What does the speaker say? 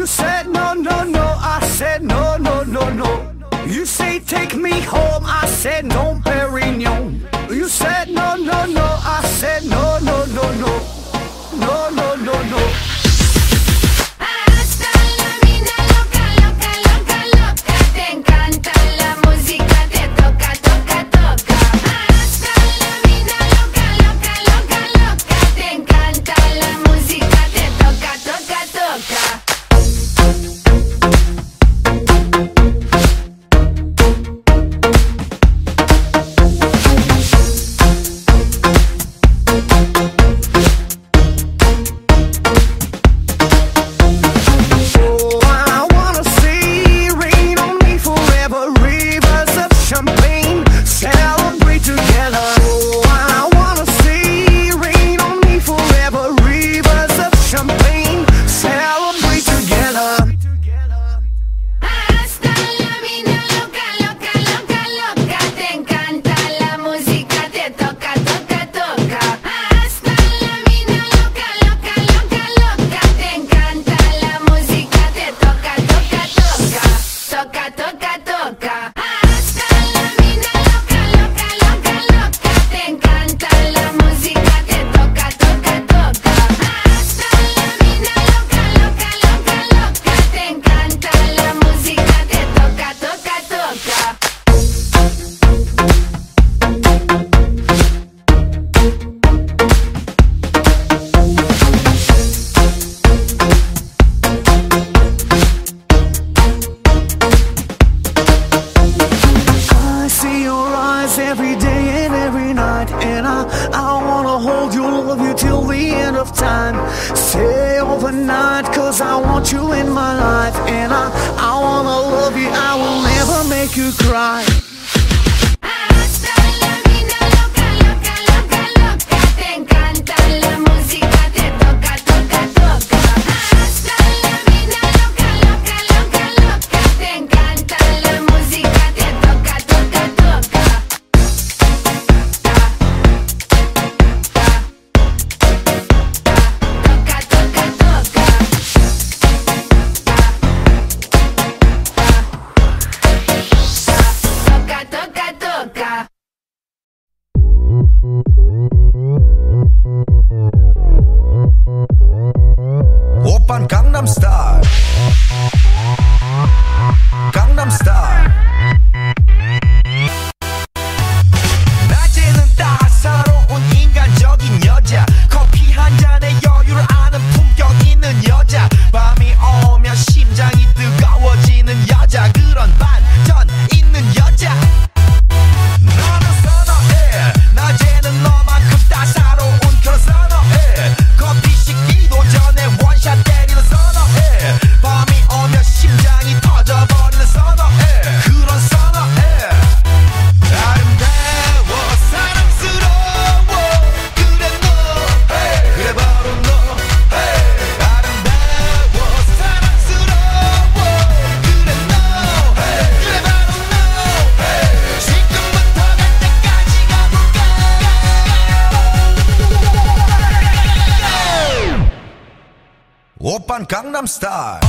You said no, no, no, I said no, no, no, no. You say take me home, I said no, Perignon. You said no, no, no, I said no, no, no, no. No, no, no, no. Hasta la vida loca, loca, loca, loca. Te encanta la música, te toca, toca, toca. Hasta la vida loca, loca, loca, loca. Te encanta la música, te toca, toca, toca. Every day and every night, and I wanna hold you, love you till the end of time. Stay overnight, cause I want you in my life, and I wanna love you, I will never make you cry. Hasta la vida loca, loca, loca, loca. Te encanta la música, te toca, toca, toca. Hasta la vida loca, loca, loca, loca. Te encanta la música, te toca, toca, toca. 오빤 강남스타일 강남스타일 낮에는 따사로운 인간적인 여자 커피 한 잔에 여유를 아는 품격 있는 여자 밤이 오면 심장이 뜨거워지는 여자 그런 반전 있는 여자 너는 선호해 낮에는 너만큼 따사로운 그런 선호해 커피 식기도 전에 원샷 때리는 선호해 밤이 오면 심장이 터져버리는 선호해 그런 선호해 아름다워 사랑스러워 그래 너 그래 바로 너 아름다워 사랑스러워 그래 너 그래 바로 너 지금부터 갈 때까지 가볼까 오빤 강남스타일